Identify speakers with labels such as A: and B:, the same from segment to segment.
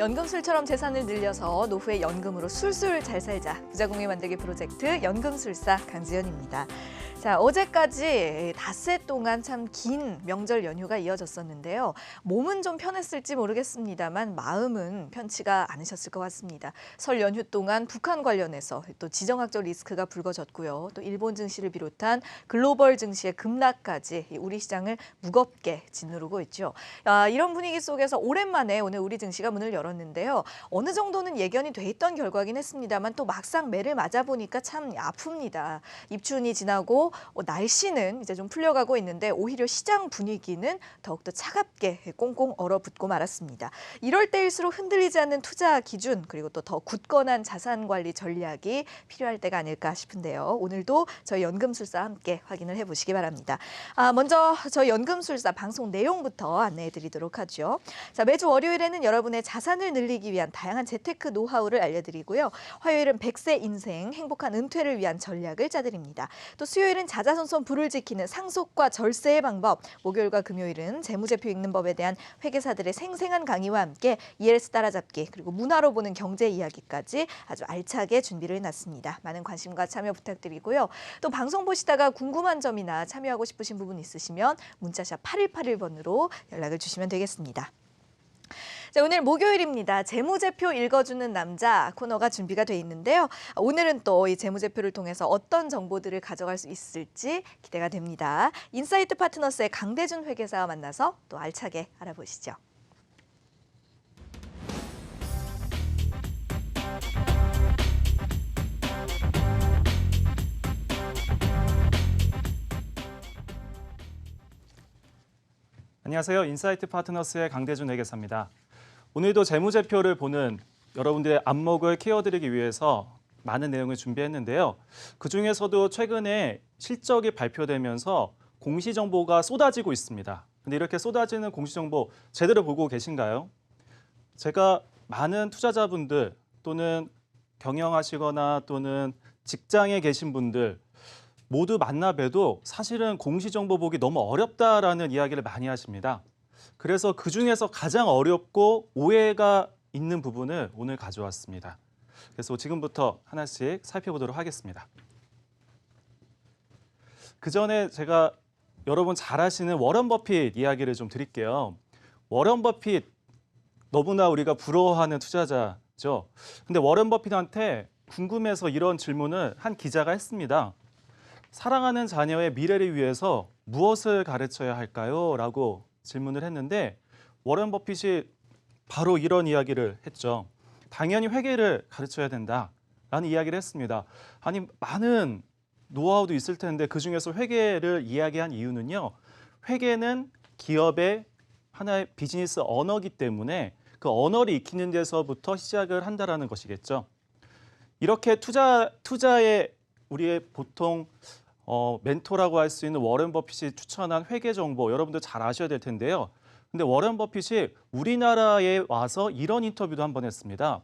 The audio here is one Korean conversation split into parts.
A: 연금술처럼 재산을 늘려서 노후에 연금으로 술술 잘 살자. 부자공유 만들기 프로젝트 연금술사 강지연입니다. 자, 어제까지 닷새 동안 참 긴 명절 연휴가 이어졌었는데요. 몸은 좀 편했을지 모르겠습니다만 마음은 편치가 않으셨을 것 같습니다. 설 연휴 동안 북한 관련해서 또 지정학적 리스크가 불거졌고요. 또 일본 증시를 비롯한 글로벌 증시의 급락까지 우리 시장을 무겁게 짓누르고 있죠. 이런 분위기 속에서 오랜만에 오늘 우리 증시가 문을 열었는데요. 어느 정도는 예견이 돼 있던 결과긴 했습니다만 또 막상 매를 맞아보니까 참 아픕니다. 입춘이 지나고 날씨는 이제 좀 풀려가고 있는데 오히려 시장 분위기는 더욱더 차갑게 꽁꽁 얼어붙고 말았습니다. 이럴 때일수록 흔들리지 않는 투자 기준 그리고 또 더 굳건한 자산 관리 전략이 필요할 때가 아닐까 싶은데요. 오늘도 저희 연금술사와 함께 확인을 해보시기 바랍니다. 먼저 저희 연금술사 방송 내용부터 안내해드리도록 하죠. 자, 매주 월요일에는 여러분의 자산을 늘리기 위한 다양한 재테크 노하우를 알려드리고요. 화요일은 100세 인생 행복한 은퇴를 위한 전략을 짜드립니다. 또 수요일은 자자손손 불을 지키는 상속과 절세의 방법, 목요일과 금요일은 재무제표 읽는 법에 대한 회계사들의 생생한 강의와 함께 ELS 따라잡기 그리고 문화로 보는 경제 이야기까지 아주 알차게 준비를 해놨습니다. 많은 관심과 참여 부탁드리고요. 또 방송 보시다가 궁금한 점이나 참여하고 싶으신 부분 있으시면 문자샵 8181번으로 연락을 주시면 되겠습니다. 자, 오늘 목요일입니다. 재무제표 읽어주는 남자 코너가 준비가 돼 있는데요. 오늘은 또 이 재무제표를 통해서 어떤 정보들을 가져갈 수 있을지 기대가 됩니다. 인사이트 파트너스의 강대준 회계사와 만나서 또 알차게 알아보시죠.
B: 안녕하세요. 인사이트 파트너스의 강대준 회계사입니다. 오늘도 재무제표를 보는 여러분들의 안목을 키워드리기 위해서 많은 내용을 준비했는데요. 그중에서도 최근에 실적이 발표되면서 공시정보가 쏟아지고 있습니다. 근데 이렇게 쏟아지는 공시정보 제대로 보고 계신가요? 제가 많은 투자자분들 또는 경영하시거나 또는 직장에 계신 분들 모두 만나 봬도 사실은 공시정보 보기 너무 어렵다라는 이야기를 많이 하십니다. 그래서 그중에서 가장 어렵고 오해가 있는 부분을 오늘 가져왔습니다. 그래서 지금부터 하나씩 살펴보도록 하겠습니다. 그 전에 제가 여러분 잘 아시는 워런 버핏 이야기를 좀 드릴게요. 워런 버핏 너무나 우리가 부러워하는 투자자죠. 근데 워런 버핏한테 궁금해서 이런 질문을 한 기자가 했습니다. 사랑하는 자녀의 미래를 위해서 무엇을 가르쳐야 할까요? 라고 질문을 했는데 워런 버핏이 바로 이런 이야기를 했죠. 당연히 회계를 가르쳐야 된다라는 이야기를 했습니다. 아니 많은 노하우도 있을 텐데 그중에서 회계를 이야기한 이유는요. 회계는 기업의 하나의 비즈니스 언어이기 때문에 그 언어를 익히는 데서부터 시작을 한다라는 것이겠죠. 이렇게 투자에 우리의 보통 멘토라고 할 수 있는 워런 버핏이 추천한 회계 정보 여러분들 잘 아셔야 될 텐데요. 근데 워런 버핏이 우리나라에 와서 이런 인터뷰도 한번 했습니다.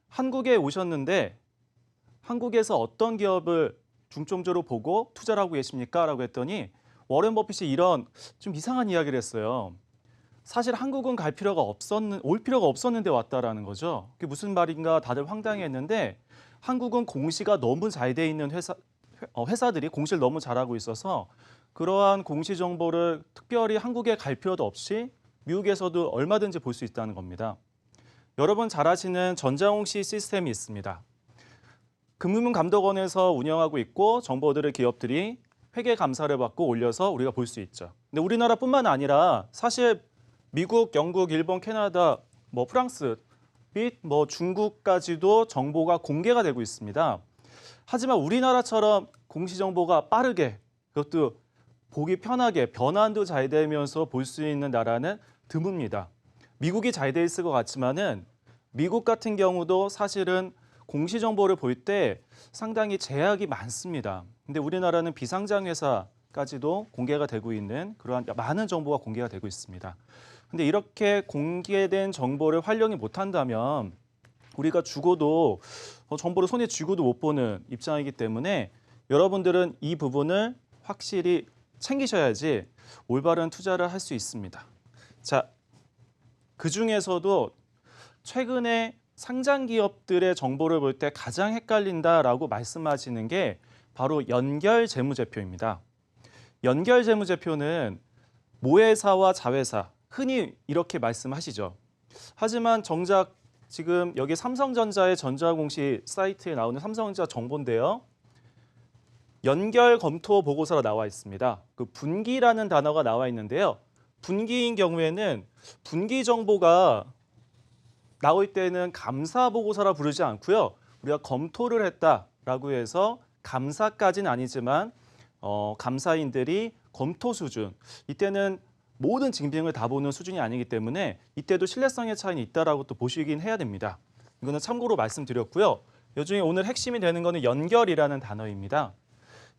B: 한국에 오셨는데 한국에서 어떤 기업을 중점적으로 보고 투자를 하고 계십니까? 라고 했더니 워런 버핏이 이런 좀 이상한 이야기를 했어요. 사실 한국은 올 필요가 없었는데 왔다라는 거죠. 그게 무슨 말인가 다들 황당해했는데 한국은 공시가 너무 잘 돼 있는 회사들이 공시를 너무 잘하고 있어서 그러한 공시 정보를 특별히 한국에 갈 필요도 없이 미국에서도 얼마든지 볼 수 있다는 겁니다. 여러분 잘 아시는 전자공시 시스템이 있습니다. 금융감독원에서 운영하고 있고 정보들을 기업들이 회계 감사를 받고 올려서 우리가 볼 수 있죠. 근데 우리나라뿐만 아니라 사실 미국, 영국, 일본, 캐나다, 프랑스 및 중국까지도 정보가 공개가 되고 있습니다. 하지만 우리나라처럼 공시 정보가 빠르게 그것도 보기 편하게 변환도 잘 되면서 볼 수 있는 나라는 드뭅니다. 미국이 잘 돼 있을 것 같지만은 미국 같은 경우도 사실은 공시 정보를 볼 때 상당히 제약이 많습니다. 근데 우리나라는 비상장 회사까지도 공개가 되고 있는 그러한 많은 정보가 공개가 되고 있습니다. 근데 이렇게 공개된 정보를 활용이 못한다면 우리가 죽어도 정보를 손에 쥐고도 못 보는 입장이기 때문에 여러분들은 이 부분을 확실히 챙기셔야지 올바른 투자를 할 수 있습니다. 자, 그중에서도 최근에 상장 기업들의 정보를 볼 때 가장 헷갈린다라고 말씀하시는 게 바로 연결 재무제표입니다. 연결 재무제표는 모회사와 자회사, 흔히 이렇게 말씀하시죠. 하지만 정작 지금 여기 삼성전자의 전자공시 사이트에 나오는 삼성전자 정보인데요. 연결 검토 보고서가 나와 있습니다. 그 분기라는 단어가 나와 있는데요. 분기인 경우에는 분기 정보가 나올 때는 감사 보고서라 부르지 않고요. 우리가 검토를 했다라고 해서 감사까지는 아니지만 감사인들이 검토 수준, 이때는 모든 증빙을 다 보는 수준이 아니기 때문에 이때도 신뢰성의 차이는 있다라고 또 보시긴 해야 됩니다. 이거는 참고로 말씀드렸고요. 요중에 오늘 핵심이 되는 거는 연결이라는 단어입니다.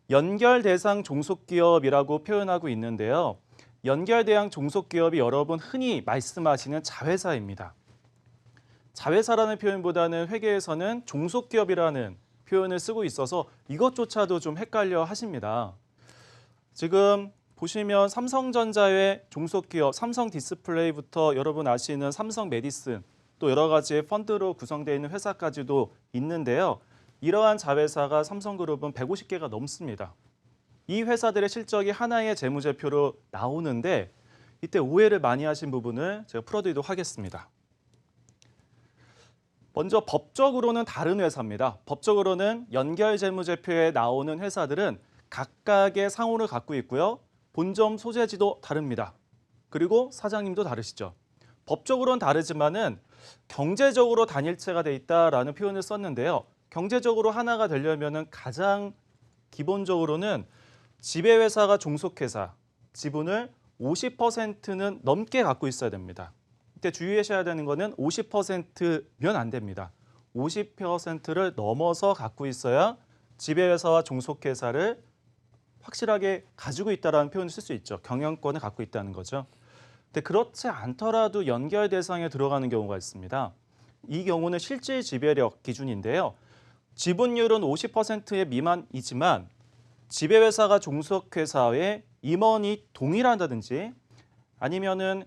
B: 연결 대상 종속기업이라고 표현하고 있는데요. 연결 대상 종속기업이 여러분 흔히 말씀하시는 자회사입니다. 자회사라는 표현보다는 회계에서는 종속기업이라는 표현을 쓰고 있어서 이것조차도 좀 헷갈려 하십니다. 지금 보시면 삼성전자의 종속기업 삼성 디스플레이부터 여러분 아시는 삼성 메디슨 또 여러 가지의 펀드로 구성되어 있는 회사까지도 있는데요. 이러한 자회사가 삼성그룹은 150개가 넘습니다. 이 회사들의 실적이 하나의 재무제표로 나오는데 이때 오해를 많이 하신 부분을 제가 풀어드리도록 하겠습니다. 먼저 법적으로는 다른 회사입니다. 법적으로는 연결 재무제표에 나오는 회사들은 각각의 상호를 갖고 있고요. 본점 소재지도 다릅니다. 그리고 사장님도 다르시죠. 법적으로는 다르지만은 경제적으로 단일체가 돼 있다라는 표현을 썼는데요. 경제적으로 하나가 되려면은 가장 기본적으로는 지배회사가 종속회사, 지분을 50%는 넘게 갖고 있어야 됩니다. 이때 주의하셔야 되는 거는 50%면 안 됩니다. 50%를 넘어서 갖고 있어야 지배회사와 종속회사를 확실하게 가지고 있다는 표현을 쓸 수 있죠. 경영권을 갖고 있다는 거죠. 근데 그렇지 않더라도 연결 대상에 들어가는 경우가 있습니다. 이 경우는 실질 지배력 기준인데요. 지분율은 50%의 미만이지만 지배회사가 종속회사의 임원이 동일하다든지 아니면은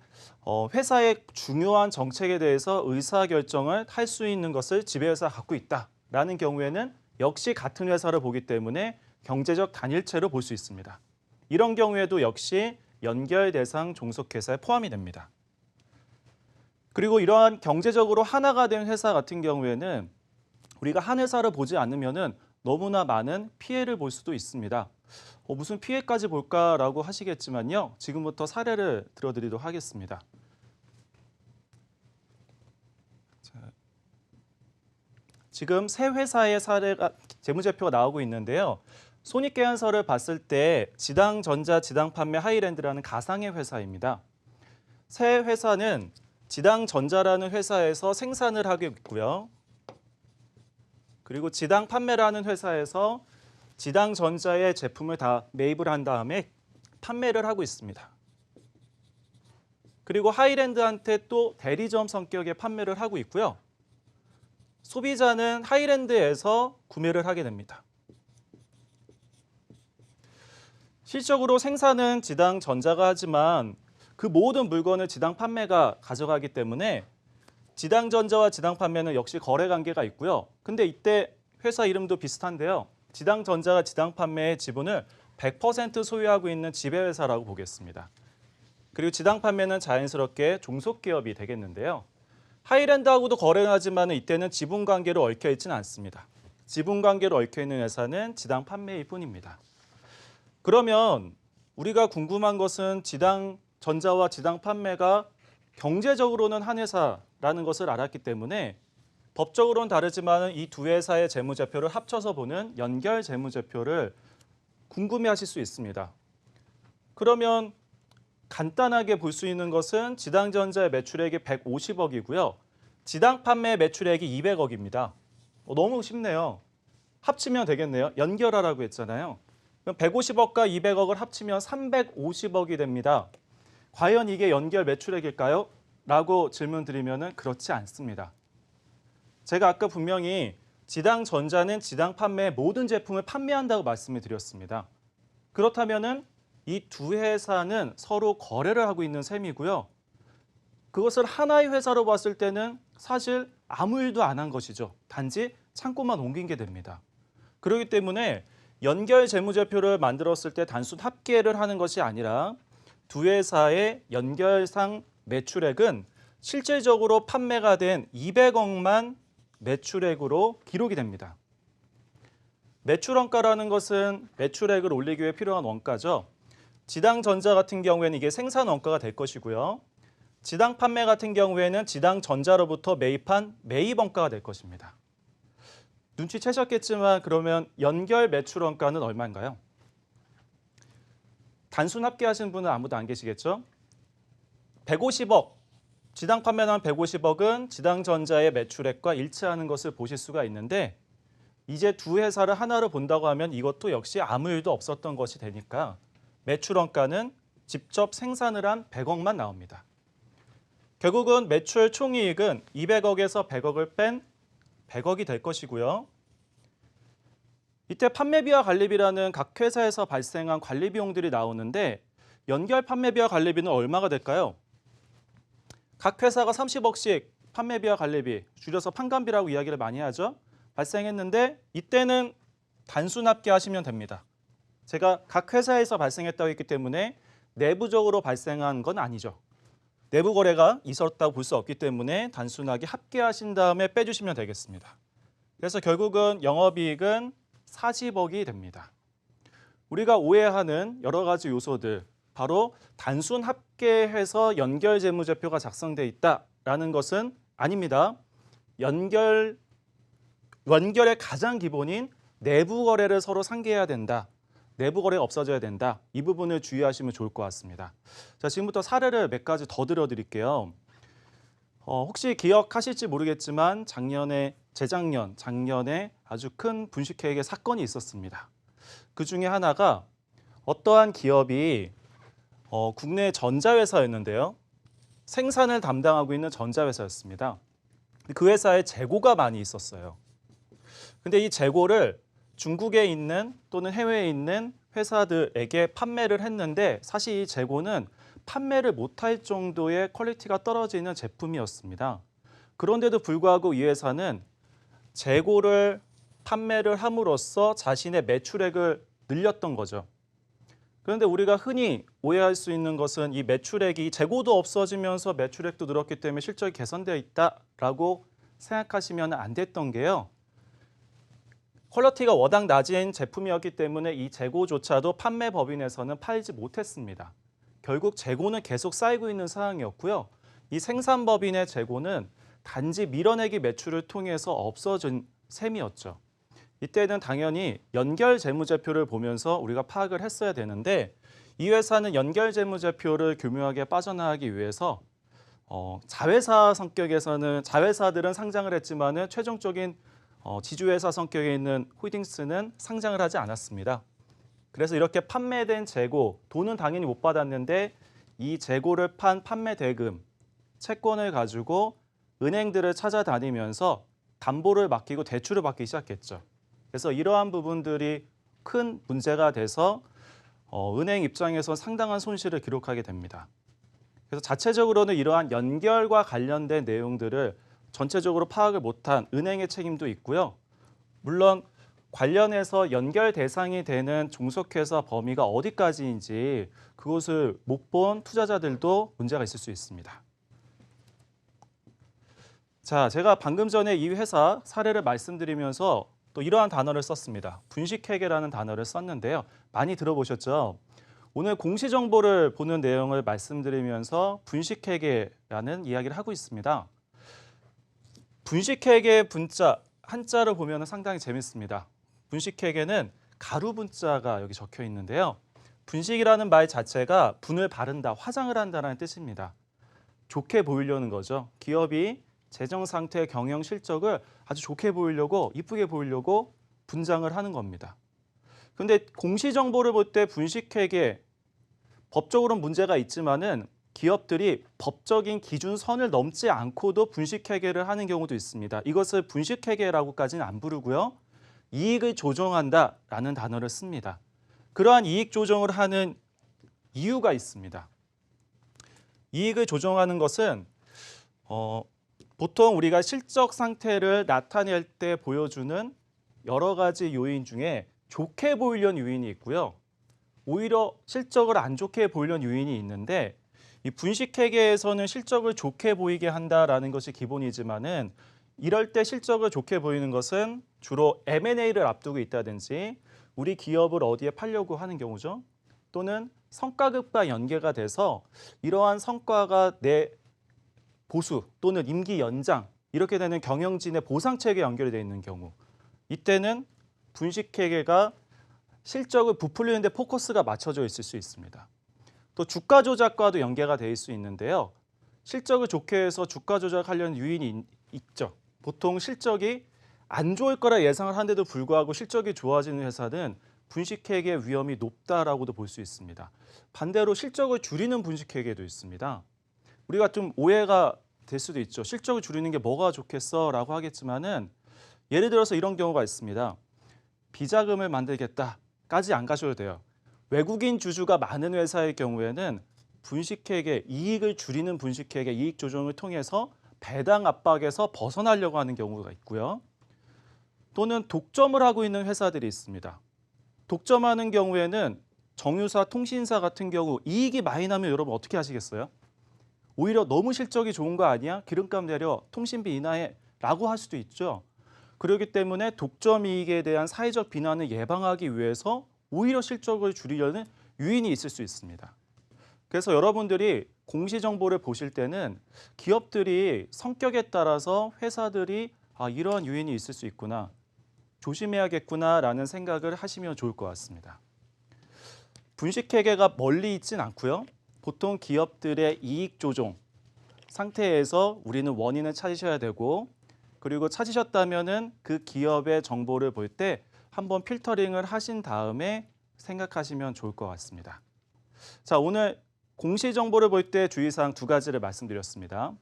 B: 회사의 중요한 정책에 대해서 의사결정을 할 수 있는 것을 지배회사가 갖고 있다라는 경우에는 역시 같은 회사를 보기 때문에 경제적 단일체로 볼 수 있습니다. 이런 경우에도 역시 연결 대상 종속회사에 포함이 됩니다. 그리고 이러한 경제적으로 하나가 된 회사 같은 경우에는 우리가 한 회사를 보지 않으면은 너무나 많은 피해를 볼 수도 있습니다. 무슨 피해까지 볼까라고 하시겠지만요. 지금부터 사례를 들어드리도록 하겠습니다. 지금 세 회사의 사례가 재무제표가 나오고 있는데요. 손익계산서를 봤을 때 지당전자, 지당판매, 하이랜드라는 가상의 회사입니다. 세 회사는 지당전자라는 회사에서 생산을 하고 있고요. 그리고 지당판매라는 회사에서 지당전자의 제품을 다 매입을 한 다음에 판매를 하고 있습니다. 그리고 하이랜드한테 또 대리점 성격의 판매를 하고 있고요. 소비자는 하이랜드에서 구매를 하게 됩니다. 실적으로 생산은 지당전자가 하지만 그 모든 물건을 지당판매가 가져가기 때문에 지당전자와 지당판매는 역시 거래관계가 있고요. 근데 이때 회사 이름도 비슷한데요. 지당전자가 지당판매의 지분을 100% 소유하고 있는 지배회사라고 보겠습니다. 그리고 지당판매는 자연스럽게 종속기업이 되겠는데요. 하이랜드하고도 거래를 하지만 이때는 지분관계로 얽혀 있지는 않습니다. 지분관계로 얽혀 있는 회사는 지당판매일 뿐입니다. 그러면 우리가 궁금한 것은 지당전자와 지당판매가 경제적으로는 한 회사라는 것을 알았기 때문에 법적으로는 다르지만 이 두 회사의 재무제표를 합쳐서 보는 연결 재무제표를 궁금해하실 수 있습니다. 그러면 간단하게 볼 수 있는 것은 지당전자의 매출액이 150억이고요. 지당판매의 매출액이 200억입니다. 너무 쉽네요. 합치면 되겠네요. 연결하라고 했잖아요. 그럼 150억과 200억을 합치면 350억이 됩니다. 과연 이게 연결 매출액일까요? 라고 질문 드리면 그렇지 않습니다. 제가 아까 분명히 지당전자는 지당판매의 모든 제품을 판매한다고 말씀을 드렸습니다. 그렇다면 이 두 회사는 서로 거래를 하고 있는 셈이고요. 그것을 하나의 회사로 봤을 때는 사실 아무 일도 안 한 것이죠. 단지 창고만 옮긴 게 됩니다. 그렇기 때문에 연결 재무제표를 만들었을 때 단순 합계를 하는 것이 아니라 두 회사의 연결상 매출액은 실질적으로 판매가 된 200억만 매출액으로 기록이 됩니다. 매출 원가라는 것은 매출액을 올리기 위해 필요한 원가죠. 지당전자 같은 경우에는 이게 생산 원가가 될 것이고요. 지당 판매 같은 경우에는 지당전자로부터 매입한 매입 원가가 될 것입니다. 눈치채셨겠지만 그러면 연결 매출 원가는 얼마인가요? 단순 합계하신 분은 아무도 안 계시겠죠? 150억, 지당 판매한 150억은 지당전자의 매출액과 일치하는 것을 보실 수가 있는데 이제 두 회사를 하나로 본다고 하면 이것도 역시 아무 일도 없었던 것이 되니까 매출 원가는 직접 생산을 한 100억만 나옵니다. 결국은 매출 총이익은 200억에서 100억을 뺀 100억이 될 것이고요. 이때 판매비와 관리비라는 각 회사에서 발생한 관리 비용들이 나오는데 연결 판매비와 관리비는 얼마가 될까요? 각 회사가 30억씩 판매비와 관리비, 줄여서 판관비라고 이야기를 많이 하죠. 발생했는데 이때는 단순 합계하시면 됩니다. 제가 각 회사에서 발생했다고 했기 때문에 내부적으로 발생한 건 아니죠. 내부 거래가 있었다고 볼 수 없기 때문에 단순하게 합계하신 다음에 빼주시면 되겠습니다. 그래서 결국은 영업이익은 40억이 됩니다. 우리가 오해하는 여러 가지 요소들, 바로 단순 합계해서 연결 재무제표가 작성돼 있다라는 것은 아닙니다. 연결의 가장 기본인 내부 거래를 서로 상기해야 된다. 내부 거래가 없어져야 된다. 이 부분을 주의하시면 좋을 것 같습니다. 자, 지금부터 사례를 몇 가지 더 들어드릴게요. 혹시 기억하실지 모르겠지만 작년에 아주 큰 분식회계 사건이 있었습니다. 그 중에 하나가 어떠한 기업이 국내 전자회사였는데요. 생산을 담당하고 있는 전자회사였습니다. 그 회사에 재고가 많이 있었어요. 근데 이 재고를 중국에 있는 또는 해외에 있는 회사들에게 판매를 했는데 사실 이 재고는 판매를 못할 정도의 퀄리티가 떨어지는 제품이었습니다. 그런데도 불구하고 이 회사는 재고를 판매를 함으로써 자신의 매출액을 늘렸던 거죠. 그런데 우리가 흔히 오해할 수 있는 것은 이 매출액이 재고도 없어지면서 매출액도 늘었기 때문에 실적이 개선되어 있다라고 생각하시면 안 됐던 게요. 퀄리티가 워낙 낮은 제품이었기 때문에 이 재고조차도 판매 법인에서는 팔지 못했습니다. 결국 재고는 계속 쌓이고 있는 상황이었고요. 이 생산법인의 재고는 단지 밀어내기 매출을 통해서 없어진 셈이었죠. 이때는 당연히 연결 재무제표를 보면서 우리가 파악을 했어야 되는데 이 회사는 연결 재무제표를 교묘하게 빠져나가기 위해서 자회사 성격에서는 자회사들은 상장을 했지만은 최종적인 지주회사 성격에 있는 홀딩스는 상장을 하지 않았습니다. 그래서 이렇게 판매된 재고, 돈은 당연히 못 받았는데 이 재고를 판 판매 대금, 채권을 가지고 은행들을 찾아다니면서 담보를 맡기고 대출을 받기 시작했죠. 그래서 이러한 부분들이 큰 문제가 돼서 은행 입장에서 상당한 손실을 기록하게 됩니다. 그래서 자체적으로는 이러한 연결과 관련된 내용들을 전체적으로 파악을 못한 은행의 책임도 있고요. 물론 관련해서 연결 대상이 되는 종속회사 범위가 어디까지인지 그것을 못 본 투자자들도 문제가 있을 수 있습니다. 자, 제가 방금 전에 이 회사 사례를 말씀드리면서 또 이러한 단어를 썼습니다. 분식회계라는 단어를 썼는데요. 많이 들어보셨죠? 오늘 공시정보를 보는 내용을 말씀드리면서 분식회계라는 이야기를 하고 있습니다. 분식회계 분자, 한자로 보면 상당히 재밌습니다. 분식회계는 가루 분자가 여기 적혀 있는데요. 분식이라는 말 자체가 분을 바른다, 화장을 한다는 뜻입니다. 좋게 보이려는 거죠. 기업이 재정 상태, 경영 실적을 아주 좋게 보이려고, 이쁘게 보이려고 분장을 하는 겁니다. 그런데 공시 정보를 볼 때 분식회계 법적으로는 문제가 있지만은 기업들이 법적인 기준선을 넘지 않고도 분식회계를 하는 경우도 있습니다. 이것을 분식회계라고까지는 안 부르고요. 이익을 조정한다라는 단어를 씁니다. 그러한 이익 조정을 하는 이유가 있습니다. 이익을 조정하는 것은 보통 우리가 실적 상태를 나타낼 때 보여주는 여러 가지 요인 중에 좋게 보이려는 요인이 있고요. 오히려 실적을 안 좋게 보이려는 요인이 있는데 이 분식회계에서는 실적을 좋게 보이게 한다라는 것이 기본이지만은 이럴 때 실적을 좋게 보이는 것은 주로 M&A를 앞두고 있다든지 우리 기업을 어디에 팔려고 하는 경우죠. 또는 성과급과 연계가 돼서 이러한 성과가 내 보수 또는 임기 연장 이렇게 되는 경영진의 보상책에 연결이 되어 있는 경우 이때는 분식회계가 실적을 부풀리는 데 포커스가 맞춰져 있을 수 있습니다. 또 주가 조작과도 연계가 될 수 있는데요. 실적을 좋게 해서 주가 조작하려는 요인이 있죠. 보통 실적이 안 좋을 거라 예상을 하는데도 불구하고 실적이 좋아지는 회사는 분식회계 위험이 높다라고도 볼 수 있습니다. 반대로 실적을 줄이는 분식회계도 있습니다. 우리가 좀 오해가 될 수도 있죠. 실적을 줄이는 게 뭐가 좋겠어라고 하겠지만은 예를 들어서 이런 경우가 있습니다. 비자금을 만들겠다까지 안 가셔도 돼요. 외국인 주주가 많은 회사의 경우에는 분식회계, 이익을 줄이는 분식회계, 이익 조정을 통해서 배당 압박에서 벗어나려고 하는 경우가 있고요. 또는 독점을 하고 있는 회사들이 있습니다. 독점하는 경우에는 정유사, 통신사 같은 경우 이익이 많이 나면 여러분 어떻게 하시겠어요? 오히려 너무 실적이 좋은 거 아니야? 기름값 내려, 통신비 인하해 라고 할 수도 있죠. 그렇기 때문에 독점 이익에 대한 사회적 비난을 예방하기 위해서 오히려 실적을 줄이려는 요인이 있을 수 있습니다. 그래서 여러분들이 공시정보를 보실 때는 기업들이 성격에 따라서 회사들이 이러한 요인이 있을 수 있구나, 조심해야겠구나라는 생각을 하시면 좋을 것 같습니다. 분식회계가 멀리 있진 않고요. 보통 기업들의 이익 조정 상태에서 우리는 원인을 찾으셔야 되고 그리고 찾으셨다면은 그 기업의 정보를 볼 때 한번 필터링을 하신 다음에 생각하시면 좋을 것 같습니다. 자, 오늘 공시정보를 볼 때 주의사항 두 가지를 말씀드렸습니다.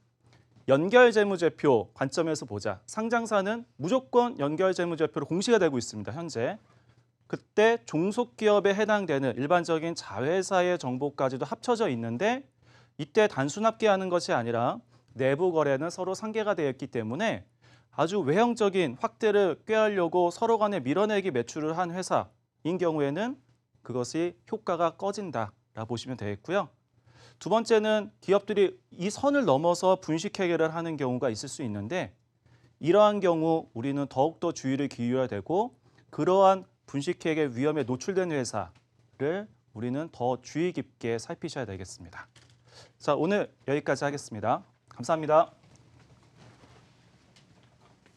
B: 연결재무제표 관점에서 보자. 상장사는 무조건 연결재무제표로 공시가 되고 있습니다. 현재. 그때 종속기업에 해당되는 일반적인 자회사의 정보까지도 합쳐져 있는데 이때 단순 합계하는 것이 아니라 내부 거래는 서로 상계가 되어 있기 때문에 아주 외형적인 확대를 꾀하려고 서로 간에 밀어내기 매출을 한 회사인 경우에는 그것이 효과가 꺼진다라고 보시면 되겠고요. 두 번째는 기업들이 이 선을 넘어서 분식회계를 하는 경우가 있을 수 있는데 이러한 경우 우리는 더욱더 주의를 기울여야 되고 그러한 분식회계 위험에 노출된 회사를 우리는 더 주의 깊게 살피셔야 되겠습니다. 자, 오늘 여기까지 하겠습니다. 감사합니다.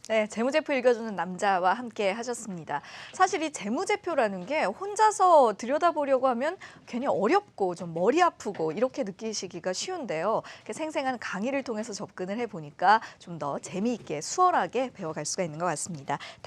A: 네, 재무제표 읽어주는 남자와 함께 하셨습니다. 사실 이 재무제표라는 게 혼자서 들여다보려고 하면 괜히 어렵고 좀 머리 아프고 이렇게 느끼시기가 쉬운데요. 이렇게 생생한 강의를 통해서 접근을 해보니까 좀 더 재미있게 수월하게 배워갈 수가 있는 것 같습니다.